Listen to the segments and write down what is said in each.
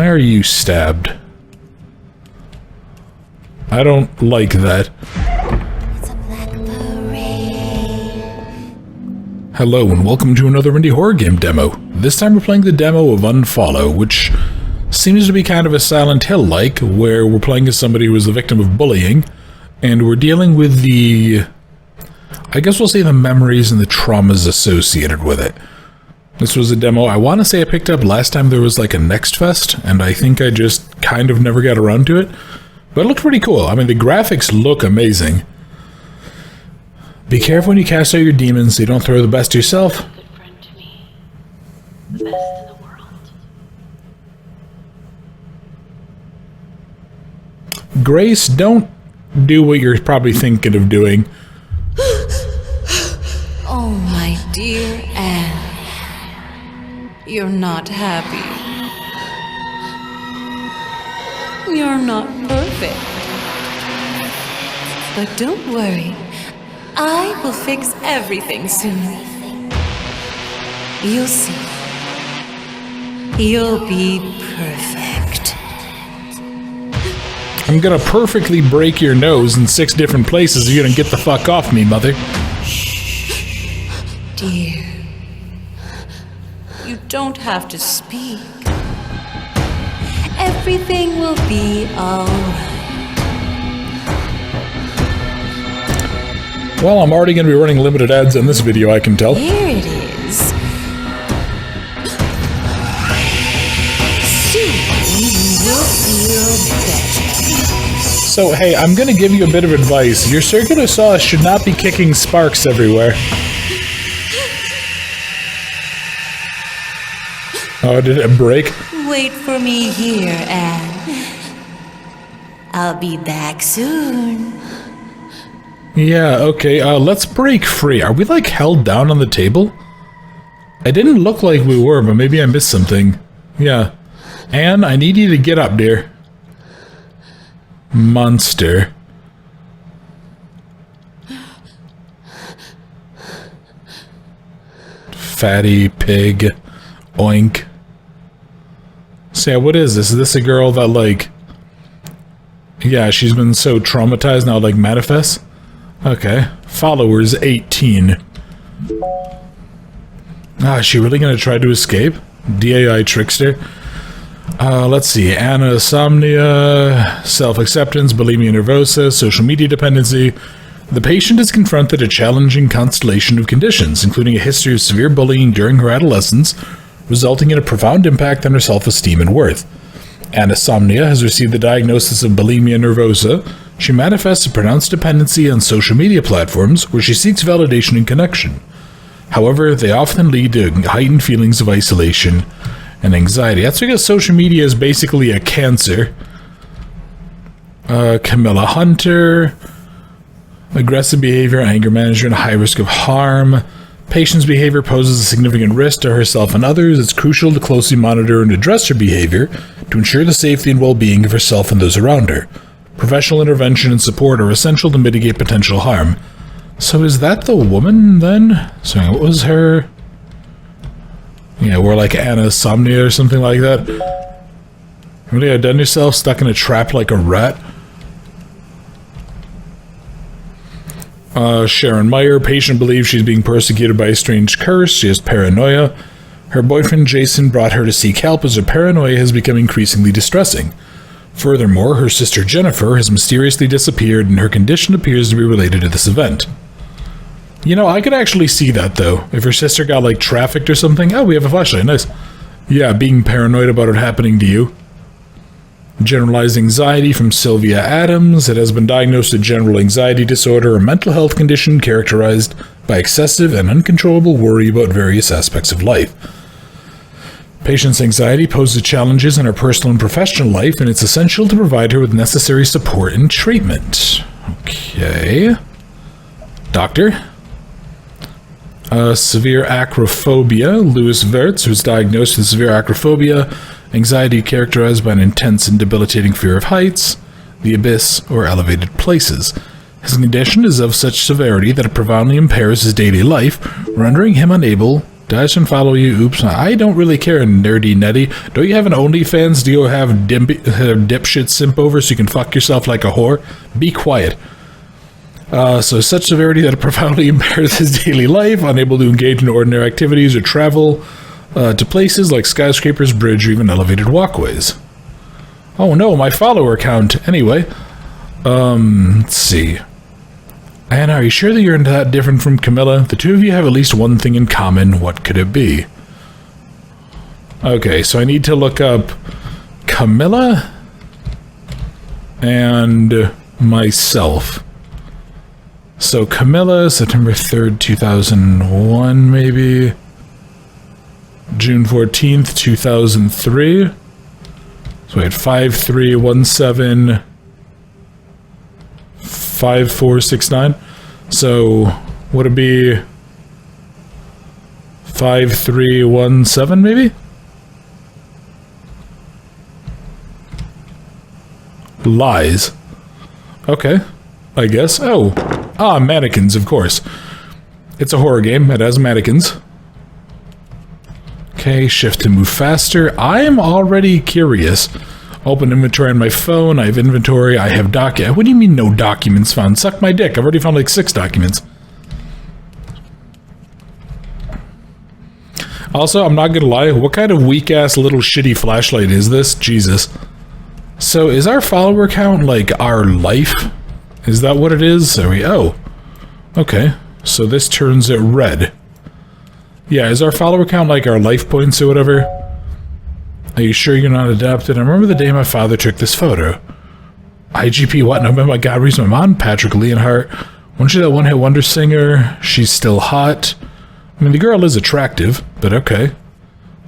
Why are you stabbed? I don't like that. Hello and welcome to another indie horror game demo. This time we're playing the demo of Unfollow, which seems to be kind of a Silent Hill-like, where we're playing as somebody who was the victim of bullying, and we're dealing with the... I guess we'll say the memories and the traumas associated with it. This was a demo I want to say I picked up last time there was like a Next Fest, and I think I just kind of never got around to it. But it looked pretty cool. I mean, the graphics look amazing. Be careful when you cast out your demons so you don't throw the best yourself. Good friend to me. The best in the world. Grace, don't do what you're probably thinking of doing. Oh, my dear Anne. You're not happy. You're not perfect. But don't worry. I will fix everything soon. You'll see. You'll be perfect. I'm gonna perfectly break your nose in 6 different places if you don't get the fuck off me, mother. Dear, you don't have to speak. Everything will be alright. Well, I'm already gonna be running limited ads on this video, I can tell. Here it is. Soon you will feel better. So, hey, I'm gonna give you a bit of advice. Your circular saw should not be kicking sparks everywhere. Oh, did it break? Wait for me here, Anne. I'll be back soon. Yeah, okay, let's break free. Are we, like, held down on the table? It didn't look like we were, but maybe I missed something. Yeah. Anne, I need you to get up, dear. Monster. Fatty pig. Oink. So yeah, what is this? Is this a girl that, like... Yeah, she's been so traumatized now, like, manifests? Okay. Followers 18. Ah, is she really gonna try to escape? DAI trickster. Let's see. Anosomnia, self-acceptance, bulimia nervosa, social media dependency. The patient is confronted a challenging constellation of conditions, including a history of severe bullying during her adolescence, resulting in a profound impact on her self-esteem and worth. Anosomnia has received the diagnosis of bulimia nervosa. She manifests a pronounced dependency on social media platforms where she seeks validation and connection. However, they often lead to heightened feelings of isolation and anxiety. That's because social media is basically a cancer. Camilla Hunter. Aggressive behavior, anger management, high risk of harm. Patient's behavior poses a significant risk to herself and others. It's crucial to closely monitor and address her behavior to ensure the safety and well-being of herself and those around her. Professional intervention and support are essential to mitigate potential harm. So is that the woman, then? Sorry, what was her... Yeah, we're like anosomnia or something like that. Really done yourself stuck in a trap like a rat? Sharon Meyer, patient believes she's being persecuted by a strange curse. She has paranoia. Her boyfriend Jason brought her to seek help as her paranoia has become increasingly distressing. Furthermore, her sister Jennifer has mysteriously disappeared and her condition appears to be related to this event. You know, I could actually see that, though. If her sister got, like, trafficked or something. Oh, we have a flashlight, nice. Yeah, being paranoid about it happening to you. Generalized anxiety from Sylvia Adams. It has been diagnosed as general anxiety disorder, a mental health condition characterized by excessive and uncontrollable worry about various aspects of life. Patient's anxiety poses challenges in her personal and professional life, and it's essential to provide her with necessary support and treatment. Okay. Doctor? Severe acrophobia. Louis Verts was diagnosed with severe acrophobia, anxiety characterized by an intense and debilitating fear of heights, the abyss, or elevated places. His condition is of such severity that it profoundly impairs his daily life, rendering him unable Did I just unfollow you? Oops. I don't really care, nerdy netty. Don't you have an OnlyFans? Do you have dipshit simp over so you can fuck yourself like a whore? Be quiet. So such severity that it profoundly impairs his daily life, unable to engage in ordinary activities or travel to places like skyscrapers, bridge, or even elevated walkways. Oh no, my follower count. Anyway, let's see. Anna, are you sure that you're that different from Camilla? The two of you have at least one thing in common. What could it be? Okay, so I need to look up Camilla and myself. So Camilla, September 3rd, 2001, maybe. June 14th, 2003. So we had 5317... 5469. So would it be 5317 maybe? Lies. Okay, I guess. Oh, mannequins, of course. It's a horror game. It has mannequins. Okay, shift to move faster. I am already curious. Open inventory on my phone. I have inventory. I have What do you mean no documents found? Suck my dick. I've already found like 6 documents. Also, I'm not gonna lie. What kind of weak-ass little shitty flashlight is this? Jesus. So, is our follower count like our life? Is that what it is? Are we... Oh. Okay. So this turns it red. Yeah, is our follower count like our life points or whatever? Are you sure you're not adapted? I remember the day my father took this photo. IGP, what? No, my God, reason my mom, Patrick Leonhardt. Wasn't she that one-hit wonder singer? She's still hot. I mean, the girl is attractive, but okay.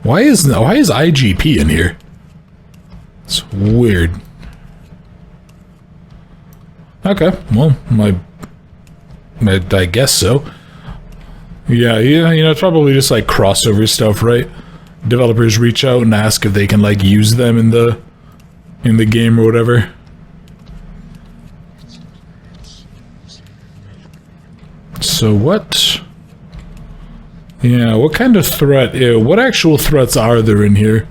Why is IGP in here? It's weird. Okay, well, I guess so. Yeah, it's probably just like crossover stuff, right? Developers reach out and ask if they can like use them in the game or whatever. So what? Yeah, what kind of threat? What actual threats are there in here?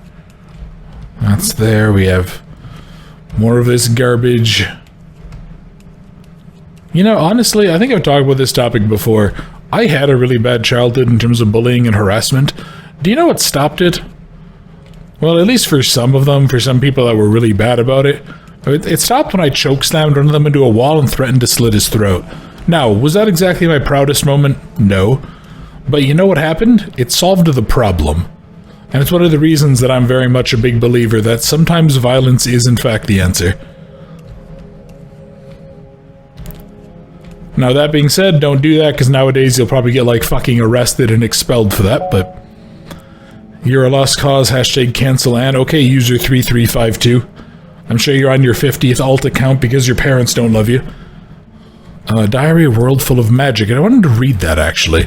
That's there. We have more of this garbage. You know, honestly, I think I've talked about this topic before. I had a really bad childhood in terms of bullying and harassment. Do you know what stopped it? Well, at least for some of them, for some people that were really bad about it. It stopped when I chokeslammed one of them into a wall and threatened to slit his throat. Now, was that exactly my proudest moment? No. But you know what happened? It solved the problem. And it's one of the reasons that I'm very much a big believer that sometimes violence is in fact the answer. Now that being said, don't do that because nowadays you'll probably get like fucking arrested and expelled for that, but... You're a lost cause, hashtag cancel and okay, user 3352. I'm sure you're on your 50th alt account because your parents don't love you. Diary, a world full of magic, and I wanted to read that actually.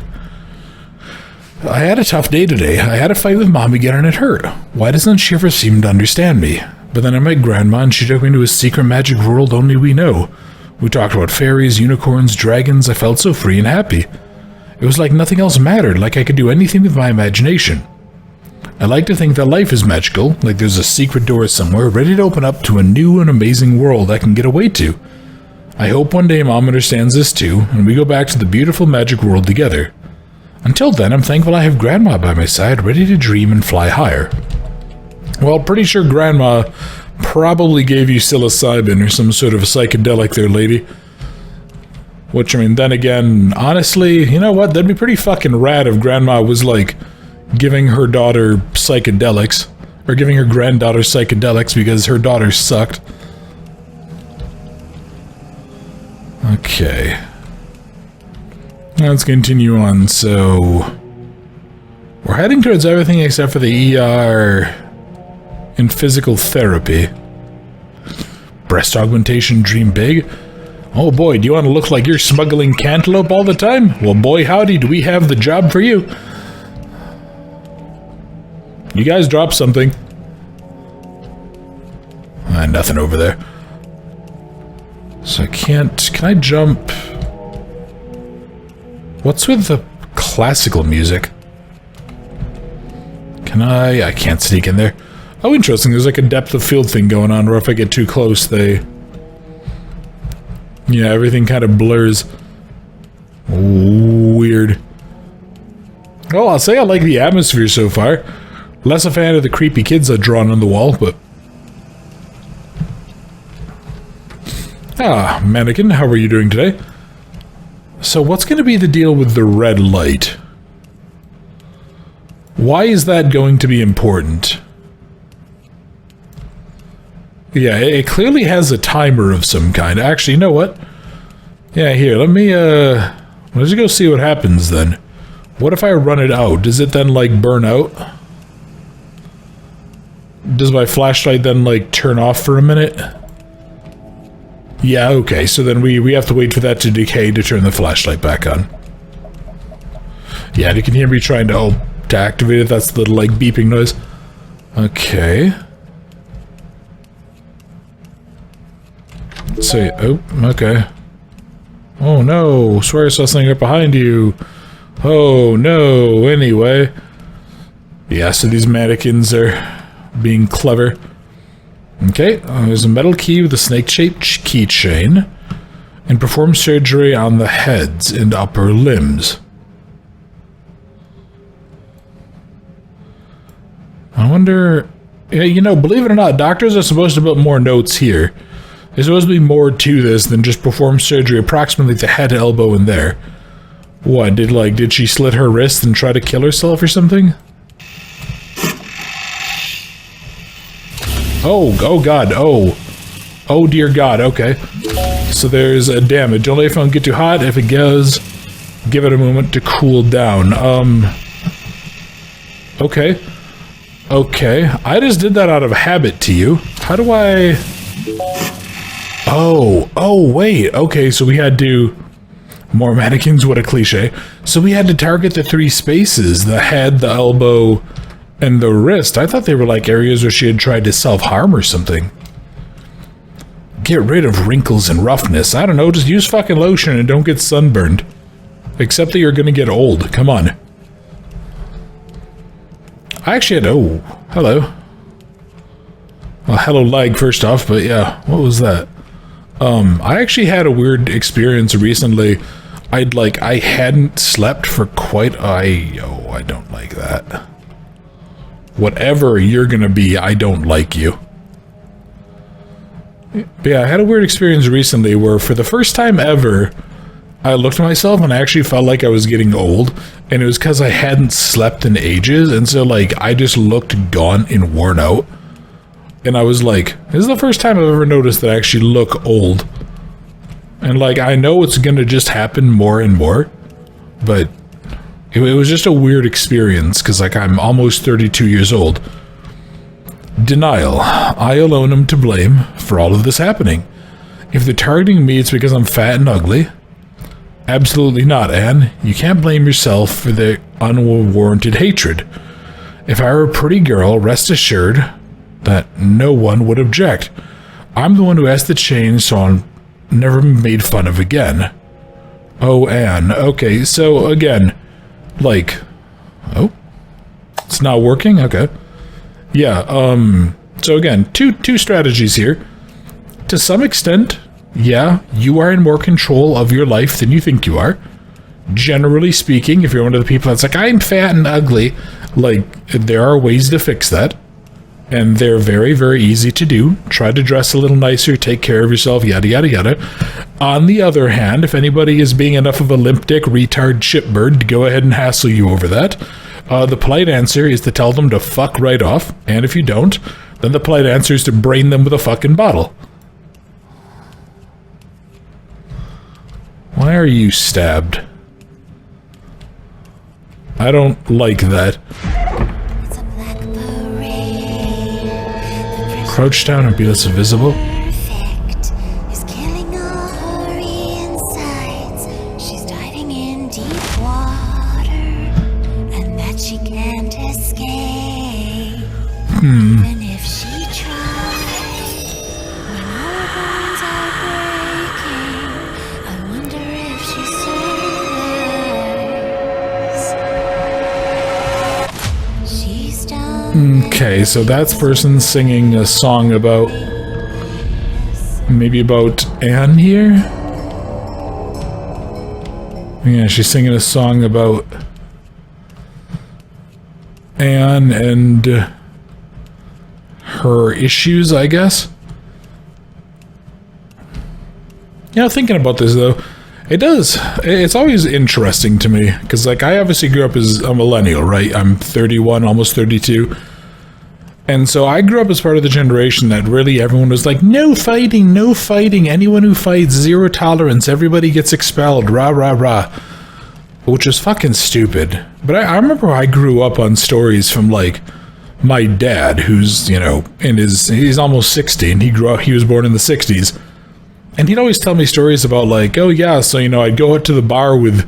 I had a tough day today. I had a fight with Mom again and it hurt. Why doesn't she ever seem to understand me? But then I met Grandma and she took me to a secret magic world only we know. We talked about fairies, unicorns, dragons. I felt so free and happy. It was like nothing else mattered, like I could do anything with my imagination. I like to think that life is magical, like there's a secret door somewhere ready to open up to a new and amazing world I can get away to. I hope one day Mom understands this too, and we go back to the beautiful magic world together. Until then, I'm thankful I have Grandma by my side, ready to dream and fly higher. Well, pretty sure Grandma probably gave you psilocybin or some sort of psychedelic there, lady. Which, I mean, then again, honestly, you know what? That'd be pretty fucking rad if Grandma was like... giving her daughter psychedelics, or giving her granddaughter psychedelics because her daughter sucked. Okay. Let's continue on. So, we're heading towards everything except for the ER in physical therapy. Breast augmentation, dream big. Oh boy, do you want to look like you're smuggling cantaloupe all the time? Well, boy howdy, do we have the job for you. You guys dropped something. Nothing over there. So I can't... Can I jump? What's with the classical music? Can I? I can't sneak in there. Oh, interesting. There's like a depth of field thing going on where if I get too close, they... Yeah, everything kind of blurs. Weird. Well, I'll say I like the atmosphere so far. Less a fan of the creepy kids I've drawn on the wall, but... Ah, mannequin, how are you doing today? So what's going to be the deal with the red light? Why is that going to be important? Yeah, it clearly has a timer of some kind. Actually, you know what? Yeah, here, let me, let's go see what happens then. What if I run it out? Does it then, like, burn out? Does my flashlight then, like, turn off for a minute? Yeah, okay, so then we have to wait for that to decay to turn the flashlight back on. Yeah, you can hear me trying to activate it. That's the little, like, beeping noise. Okay. Say, oh, okay. Oh no, swear I saw something right behind you. Oh no, anyway. Yeah, so these mannequins are being clever. Okay, there's a metal key with a snake-shaped keychain. And perform surgery on the heads and upper limbs. I wonder... Yeah, you know, believe it or not, doctors are supposed to put more notes here. There's supposed to be more to this than just perform surgery approximately the head, elbow, and there. What, did she slit her wrist and try to kill herself or something? Oh god, oh dear god, okay. So there's a damage. Don't let your phone get too hot. If it goes, give it a moment to cool down. Okay. Okay, I just did that out of habit to you. How do I... Oh, wait. Okay, so we had to... More mannequins, what a cliche. So we had to target the three spaces, the head, the elbow, and the wrist. I thought they were like areas where she had tried to self-harm or something. Get rid of wrinkles and roughness. I don't know, just use fucking lotion and don't get sunburned. Except that you're gonna get old. Come on. I actually had... Oh, hello. Well, hello leg first off, but yeah, what was that? I actually had a weird experience recently. I hadn't slept for quite... I don't like that. Whatever you're gonna be, I don't like you. But yeah, I had a weird experience recently where for the first time ever, I looked at myself and I actually felt like I was getting old, and it was because I hadn't slept in ages, and so like I just looked gaunt and worn out. And I was like, this is the first time I've ever noticed that I actually look old. And like, I know it's gonna just happen more and more, but it was just a weird experience, because like I'm almost 32 years old. Denial. I alone am to blame for all of this happening. If they're targeting me, it's because I'm fat and ugly. Absolutely not, Anne. You can't blame yourself for their unwarranted hatred. If I were a pretty girl, rest assured that no one would object. I'm the one who asked to change, so I'll never be made fun of again. Oh, Anne. Okay, so again, like... Oh? It's not working? Okay. Yeah, so again, two strategies here. To some extent, yeah, you are in more control of your life than you think you are. Generally speaking, if you're one of the people that's like, I'm fat and ugly, like, there are ways to fix that. And they're very, very easy to do. Try to dress a little nicer, take care of yourself, yada, yada, yada. On the other hand, if anybody is being enough of a limp dick, retard, shitbird to go ahead and hassle you over that, the polite answer is to tell them to fuck right off. And if you don't, then the polite answer is to brain them with a fucking bottle. Why are you stabbed? I don't like that. Crouch down and be less visible. Perfect is killing all her insides. She's diving in deep water, and that she can't escape. Even if she tries, when all her bones are breaking, I wonder if she survives. She's done. Okay, so that's person singing a song about... maybe about Anne here? Yeah, she's singing a song about Anne and her issues, I guess. Yeah, thinking about this though, it's always interesting to me, because like I obviously grew up as a millennial, right? I'm 31, almost 32. And so I grew up as part of the generation that really everyone was like, no fighting, no fighting. Anyone who fights, zero tolerance. Everybody gets expelled, rah, rah, rah. Which is fucking stupid. But I remember I grew up on stories from like my dad, who's, you know, he's almost 60 and he was born in the 60s. And he'd always tell me stories about like, oh yeah, so, you know, I'd go out to the bar with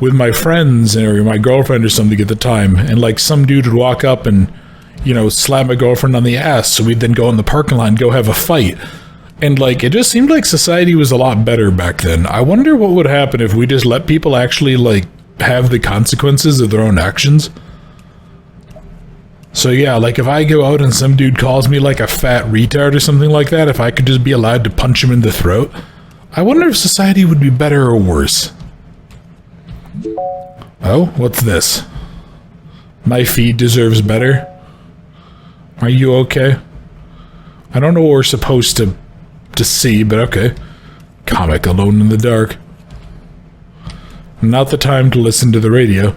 my friends or my girlfriend or something at the time. And like some dude would walk up and, you know, slap my girlfriend on the ass, so we'd then go in the parking lot and go have a fight. And, like, it just seemed like society was a lot better back then. I wonder what would happen if we just let people actually, like, have the consequences of their own actions. So, yeah, like, if I go out and some dude calls me, like, a fat retard or something like that, if I could just be allowed to punch him in the throat, I wonder if society would be better or worse. Oh, what's this? My feed deserves better. Are you okay? I don't know what we're supposed to see, but okay. Comic Alone in the Dark. Not the time to listen to the radio.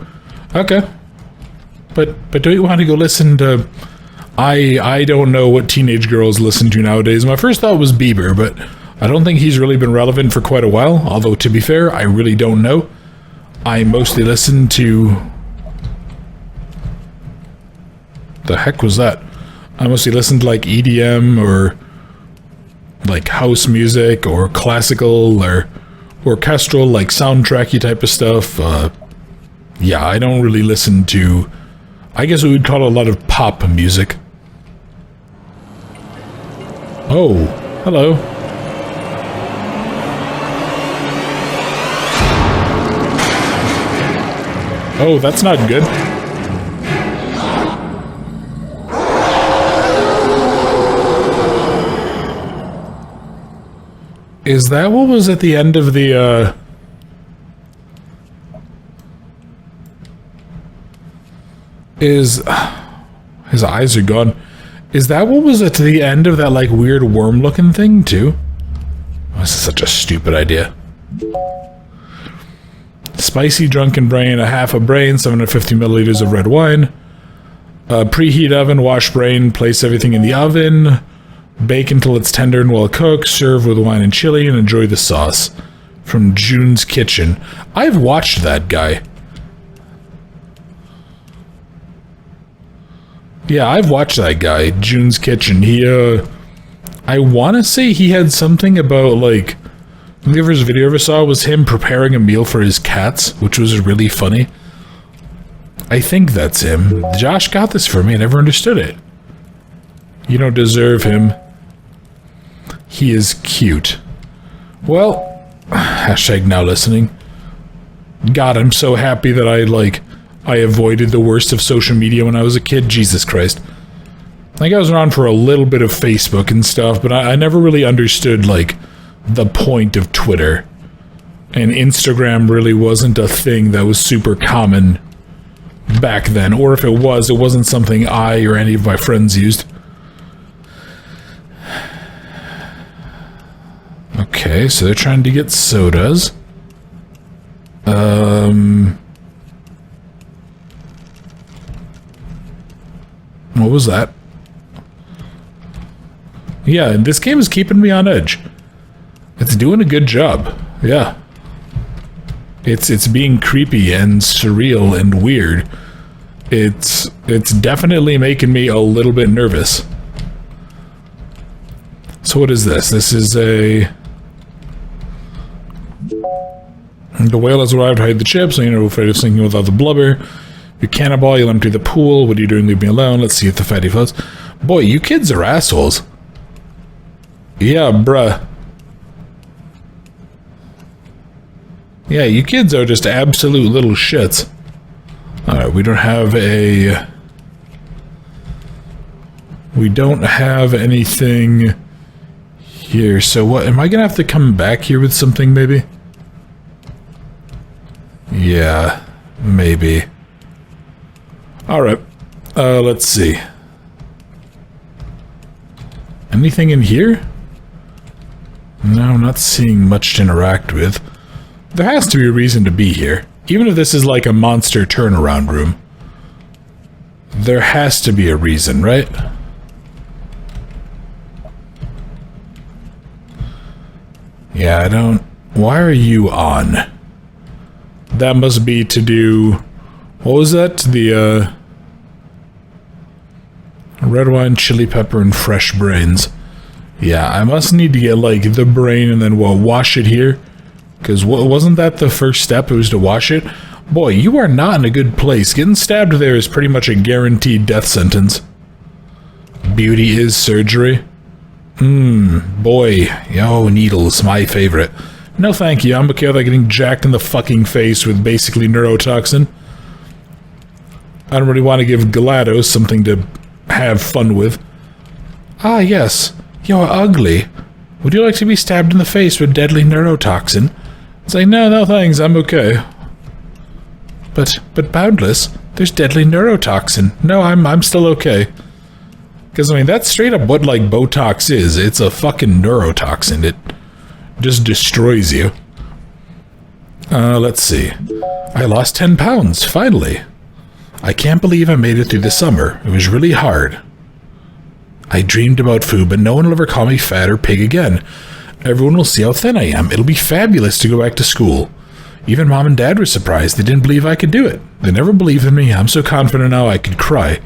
Okay. But do you want to go listen to... I don't know what teenage girls listen to nowadays. My first thought was Bieber, but I don't think he's really been relevant for quite a while. Although, to be fair, I really don't know. I mostly listen to... The heck was that? I mostly listen to like EDM or like house music or classical or orchestral, like soundtracky type of stuff. Yeah, I don't really listen to, I guess we would call it a lot of pop music. Oh, hello. Oh, that's not good. Is that what was at the end of the, his eyes are gone. Is that what was at the end of that, like, weird worm-looking thing, too? Oh, this is such a stupid idea. Spicy drunken brain, a half a brain, 750 milliliters of red wine. Preheat oven, wash brain, place everything in the oven. Bake until it's tender and well cooked. Serve with wine and chili and enjoy the sauce. From June's Kitchen. I've watched that guy. Yeah, I've watched that guy, June's Kitchen. He, I want to say he had something about, like... The first video I ever saw was him preparing a meal for his cats, which was really funny. I think that's him. Josh got this for me. I never understood it. You don't deserve him. He is cute. Well, hashtag now listening. God, I'm so happy that I avoided the worst of social media when I was a kid. Jesus Christ. I think I was around for a little bit of Facebook and stuff, but I never really understood, like, the point of Twitter. And Instagram really wasn't a thing that was super common back then. Or if it was, it wasn't something I or any of my friends used. Okay, so they're trying to get sodas. What was that? Yeah, this game is keeping me on edge. It's doing a good job. Yeah. It's being creepy and surreal and weird. It's definitely making me a little bit nervous. So what is this? This is a... The whale has arrived to hide the chips, so you're not afraid of sinking without the blubber. You cannonball, you'll empty the pool. What are you doing? Leave me alone. Let's see if the fatty floats. Boy, you kids are assholes. Yeah, bruh. Yeah, you kids are just absolute little shits. Alright, we don't have a... We don't have anything here. So what, am I gonna have to come back here with something maybe? Yeah, maybe. Alright. Let's see. Anything in here? No, I'm not seeing much to interact with. There has to be a reason to be here. Even if this is like a monster turnaround room. There has to be a reason, right? Yeah, I don't... Why are you on? That must be to do... What was that? The, red wine, chili pepper, and fresh brains. Yeah, I must need to get, like, the brain and then, well, wash it here. Because wasn't that the first step? It was to wash it? Boy, you are not in a good place. Getting stabbed there is pretty much a guaranteed death sentence. Beauty is surgery. Boy. Yo, needles, my favorite. No thank you, I'm okay with getting jacked in the fucking face with basically neurotoxin. I don't really want to give GLaDOS something to have fun with. Ah, yes. You're ugly. Would you like to be stabbed in the face with deadly neurotoxin? It's like, no thanks, I'm okay. But Boundless, there's deadly neurotoxin. No, I'm still okay. Because, I mean, that's straight up what, like, Botox is. It's a fucking neurotoxin. It just destroys you. Let's see. I lost 10 pounds, finally. I can't believe I made it through the summer. It was really hard. I dreamed about food, but no one will ever call me fat or pig again. Everyone will see how thin I am. It'll be fabulous to go back to school. Even Mom and Dad were surprised. They didn't believe I could do it. They never believed in me. I'm so confident now I could cry.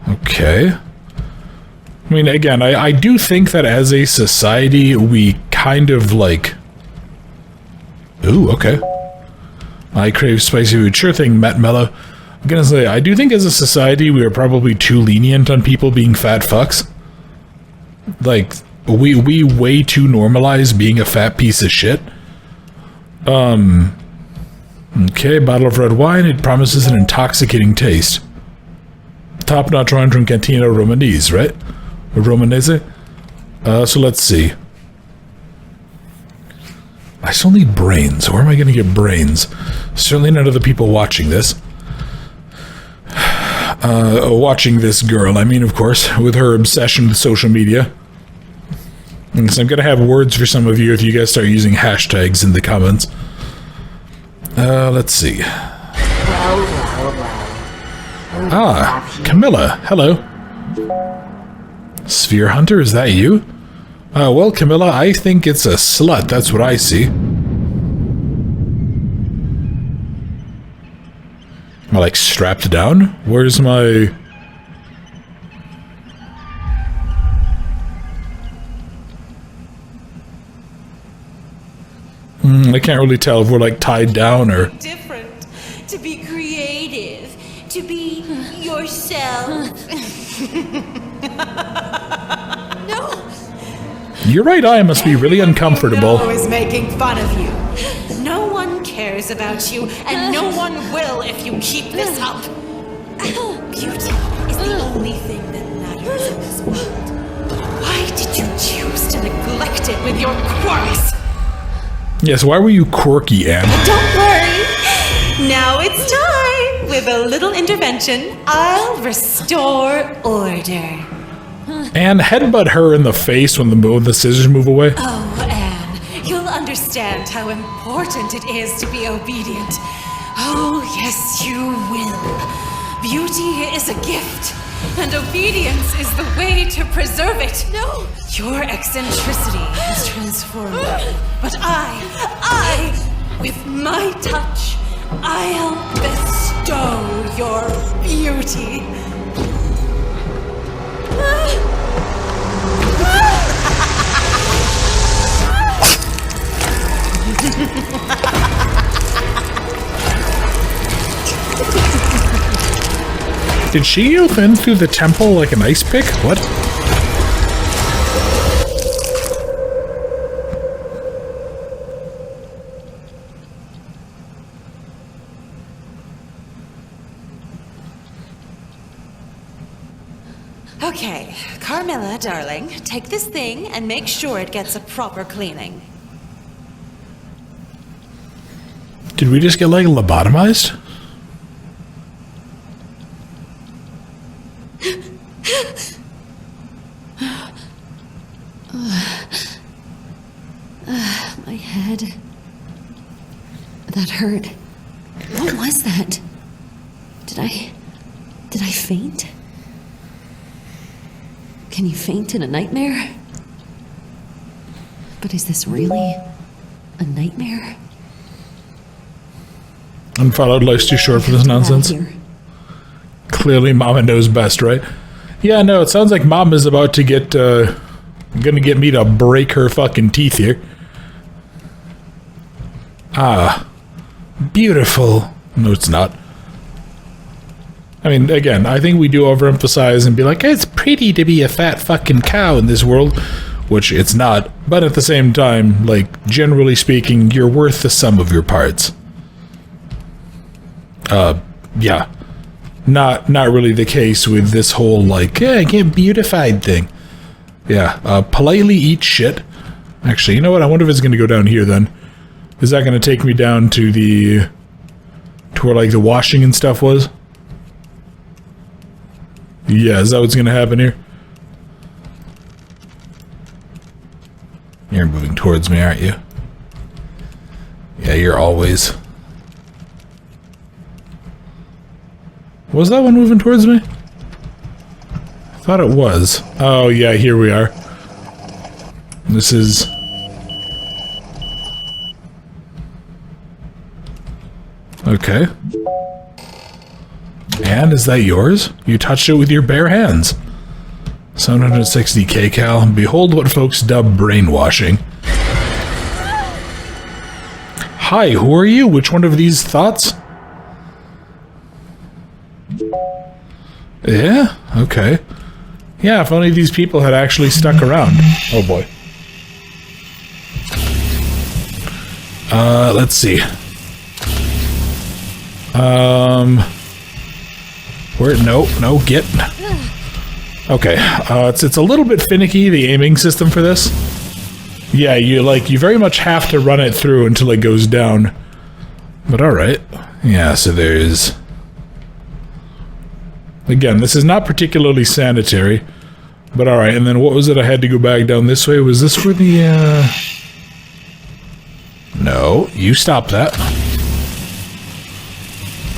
Okay. I mean, again, I do think that as a society, we kind of, like... Ooh, okay. I crave spicy food. Sure thing, Matt Mello. I'm gonna say, I do think as a society, we are probably too lenient on people being fat fucks. Like, we way too normalize being a fat piece of shit. Okay, bottle of red wine. It promises an intoxicating taste. Top-notch wine from Cantina Romanese, right? Romanese? So let's see. I still need brains. Where am I going to get brains? Certainly none of the people watching this. Watching this girl, I mean, of course, with her obsession with social media. And so I'm going to have words for some of you if you guys start using hashtags in the comments. Let's see. Ah, Camilla, hello. Sphere Hunter, is that you? Well, Camilla, I think it's a slut, that's what I see. Am I, like, strapped down? Where's my... I can't really tell if we're, like, tied down or... Different. To be creative. To be yourself. No. Your right eye must be really uncomfortable. No is making fun of you. No one cares about you, and no one will if you keep this up. Beauty is the only thing that matters in this world. Why did you choose to neglect it with your quirks? Yes, why were you quirky, Anne? Don't worry. Now it's time. With a little intervention, I'll restore order. Anne, headbutt her in the face when the scissors move away. Oh, Anne, you'll understand how important it is to be obedient. Oh, yes, you will. Beauty is a gift, and obedience is the way to preserve it. No! Your eccentricity has transformed me, but I, with my touch, I'll bestow your beauty. Did she open through the temple like an ice pick? What? Okay, Carmilla, darling, take this thing and make sure it gets a proper cleaning. Did we just get, like, lobotomized? My head. That hurt. What was that? Did I faint? Can you faint in a nightmare? But is this really a nightmare? Unfollowed, life's too short for this nonsense. Clearly Mama knows best, right? Yeah, no, it sounds like Mom is about to get, gonna get me to break her fucking teeth here. Ah. Beautiful. No, it's not. I mean, again, I think we do overemphasize and be like, it's pretty to be a fat fucking cow in this world, which it's not. But at the same time, like, generally speaking, you're worth the sum of your parts. Yeah. Not really the case with this whole, like, yeah, get beautified thing. Yeah, politely eat shit. Actually, you know what? I wonder if it's going to go down here then. Is that going to take me down to the... to where, like, the washing and stuff was? Yeah, is that what's going to happen here? You're moving towards me, aren't you? Yeah, you're always... Was that one moving towards me? I thought it was. Oh, yeah, here we are. This is... Okay. And is that yours? You touched it with your bare hands. 760 kcal. Behold what folks dub brainwashing. Hi, who are you? Which one of these thoughts? Yeah? Okay. Yeah, if only these people had actually stuck around. Oh boy. Let's see. Where? No, get. Okay, it's a little bit finicky, the aiming system for this. Yeah, you very much have to run it through until it goes down. But alright. Yeah, so there's... Again, this is not particularly sanitary. But alright, and then what was it I had to go back down this way? Was this where the, No, you stop that.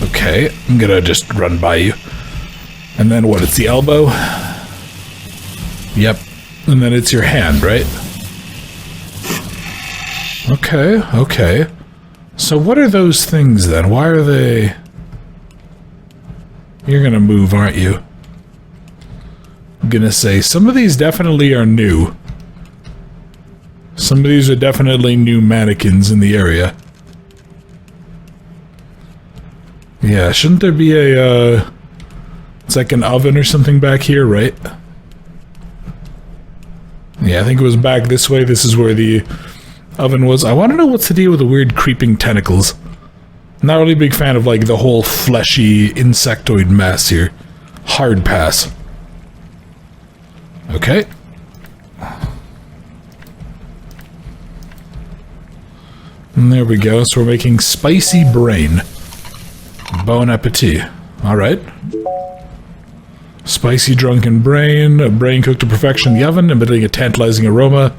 Okay, I'm gonna just run by you. And then what, it's the elbow? Yep. And then it's your hand, right? Okay. So what are those things then? Why are they... You're gonna move, aren't you? I'm gonna say, some of these definitely are new. Some of these are definitely new mannequins in the area. Yeah, shouldn't there be a, it's like an oven or something back here, right? Yeah, I think it was back this way. This is where the oven was. I want to know what's the deal with the weird creeping tentacles. Not really a big fan of, like, the whole fleshy insectoid mess here. Hard pass. Okay. And there we go. So we're making spicy brain. Bon appetit. Alright. Spicy drunken brain. A brain cooked to perfection in the oven, emitting a tantalizing aroma.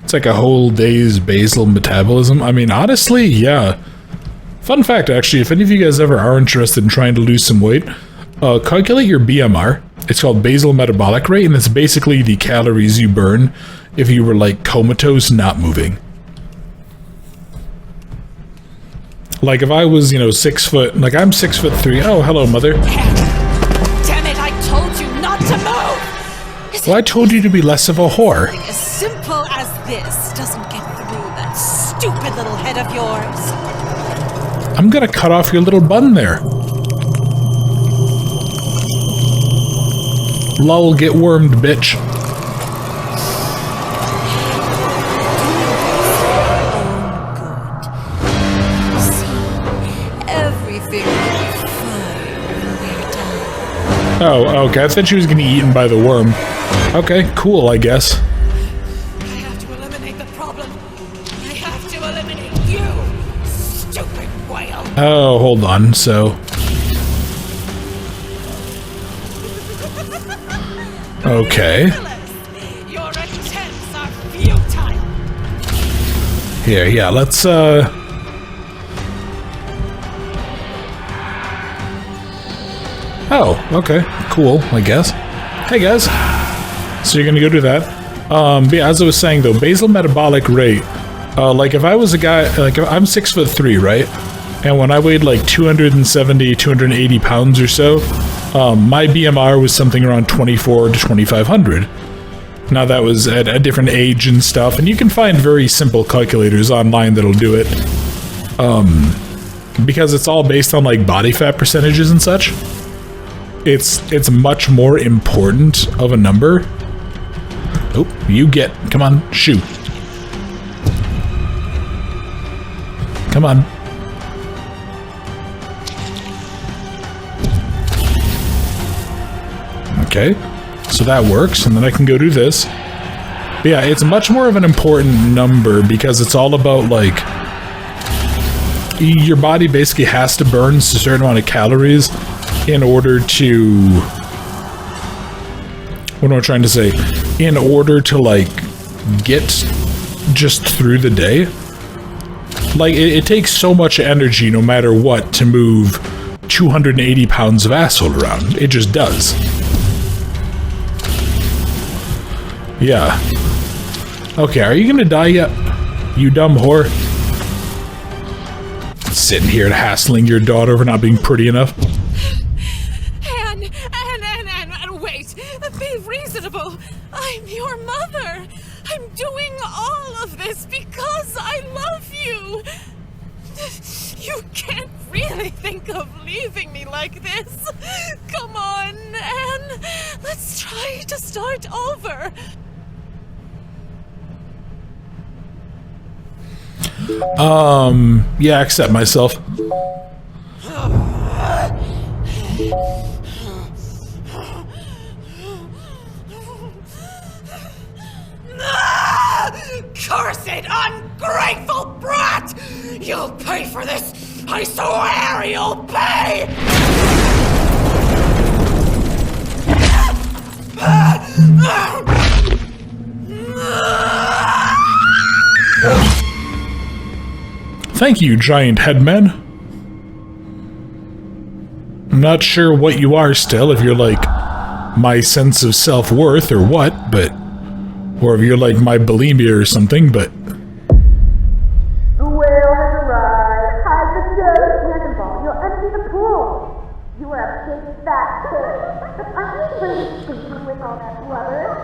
It's like a whole day's basal metabolism. I mean, honestly, yeah. Fun fact, actually, if any of you guys ever are interested in trying to lose some weight, calculate your BMR. It's called basal metabolic rate, and it's basically the calories you burn if you were, like, comatose, not moving. Like, if I was, 6 foot... Like, I'm 6'3". Oh, hello, mother. Damn it, I told you not to move! Well, I told you to be less of a whore. Something as simple as this doesn't get through that stupid little head of yours. I'm gonna cut off your little bun there. Lol, get wormed, bitch. Oh, okay. I thought she was getting eaten by the worm. Okay, cool, I guess. I have to eliminate the problem. I have to eliminate you, stupid whale. Oh, hold on, so... Okay. Your attempts are futile. Here, yeah, let's, Oh, okay. Cool, I guess. Hey, guys. So you're gonna go do that. But yeah, as I was saying, though, basal metabolic rate, like, if I was a guy, like, I'm 6'3", right? And when I weighed, like, 270, 280 pounds or so, my BMR was something around 24 to 2,500. Now, that was at a different age and stuff, and you can find very simple calculators online that'll do it. Because it's all based on, like, body fat percentages and such. It's much more important of a number. Oh, come on, shoot. Come on. Okay, so that works, and then I can go do this. But yeah, it's much more of an important number because it's all about, like, your body basically has to burn a certain amount of calories in order to... What am I trying to say? In order to, like, get just through the day. Like, it takes so much energy, no matter what, to move 280 pounds of asshole around. It just does. Yeah. Okay, are you gonna die yet? You dumb whore. Sitting here and hassling your daughter for not being pretty enough. And wait. Be reasonable. I'm your mother. I'm doing all of this because I love you. You can't really think of leaving me like this. Come on, Anne. Let's try to start over. Yeah, I accept myself. Cursed, ungrateful brat! You'll pay for this! I swear you'll pay! Thank you, giant headman. I'm not sure what you are still, if you're like my sense of self-worth or what, but... Or if you're like my bulimia or something, but... The whale has arrived. Hide the dirt, cannonball. You'll empty the pool. You are a big fat pig. Aren't you really sleeping with all that blubber?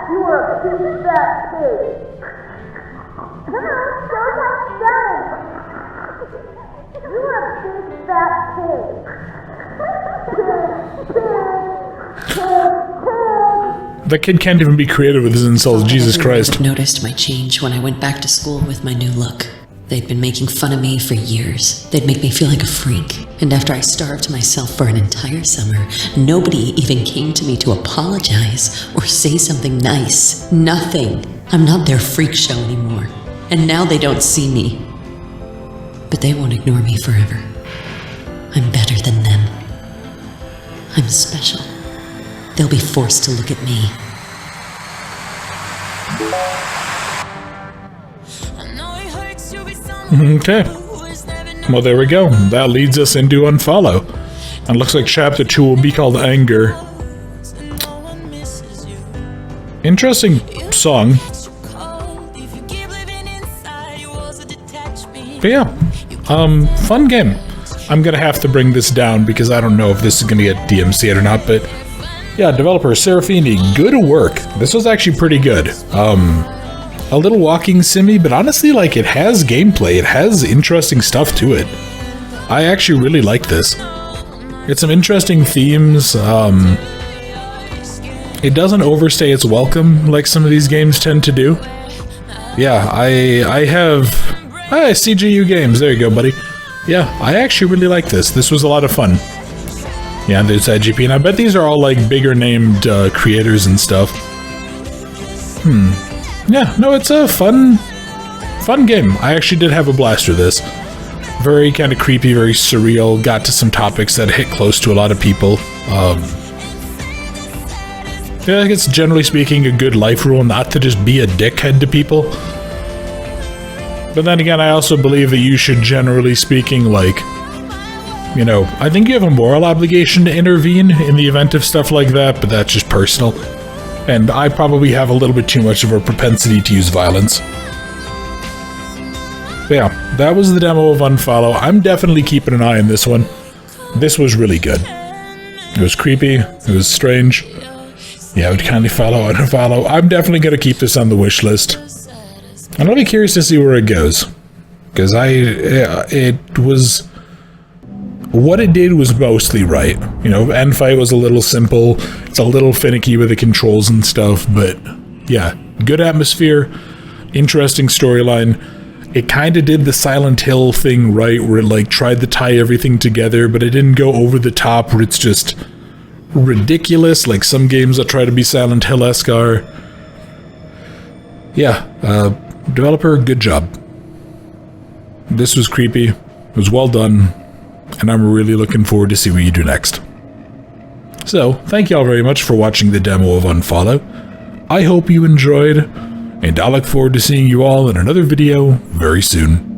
You are a big fat pig. Come on, show us how it's done. You are a big fat pig. That kid can't even be creative with his insults, Jesus Christ. I noticed my change when I went back to school with my new look. They'd been making fun of me for years. They'd make me feel like a freak. And after I starved myself for an entire summer, nobody even came to me to apologize or say something nice. Nothing. I'm not their freak show anymore. And now they don't see me. But they won't ignore me forever. I'm better than them. I'm special. They'll be forced to look at me. Okay. Well, there we go. That leads us into Unfollow. And looks like Chapter 2 will be called Anger. Interesting song. But yeah, fun game. I'm gonna have to bring this down because I don't know if this is gonna get DMCA'd or not, but yeah, developer Serafini, good work. This was actually pretty good. A little walking simmy, but honestly, like, it has gameplay. It has interesting stuff to it. I actually really like this. It's some interesting themes. It doesn't overstay its welcome like some of these games tend to do. Yeah, I have... Hi, CGU Games. There you go, buddy. Yeah, I actually really like this. This was a lot of fun. Yeah, there's IGP, and I bet these are all like bigger named creators and stuff. Yeah, no, it's a fun game. I actually did have a blast with this. Very kind of creepy, very surreal. Got to some topics that hit close to a lot of people. Yeah, I guess generally speaking, a good life rule not to just be a dickhead to people. But then again, I also believe that you should, generally speaking, like, you know, I think you have a moral obligation to intervene in the event of stuff like that, but that's just personal. And I probably have a little bit too much of a propensity to use violence. But yeah, that was the demo of Unfollow. I'm definitely keeping an eye on this one. This was really good. It was creepy. It was strange. Yeah, I would kindly follow and unfollow. I'm definitely going to keep this on the wish list. I'm really curious to see where it goes. Because what it did was mostly right. You know, end fight was a little simple. It's a little finicky with the controls and stuff, but yeah, good atmosphere, interesting storyline. It kind of did the Silent Hill thing right, where it like tried to tie everything together, but it didn't go over the top where it's just ridiculous, like some games that try to be Silent Hill-esque are. Yeah, developer, good job. This was creepy, it was well done, and I'm really looking forward to see what you do next. So, thank you all very much for watching the demo of Unfollow. I hope you enjoyed, and I look forward to seeing you all in another video very soon.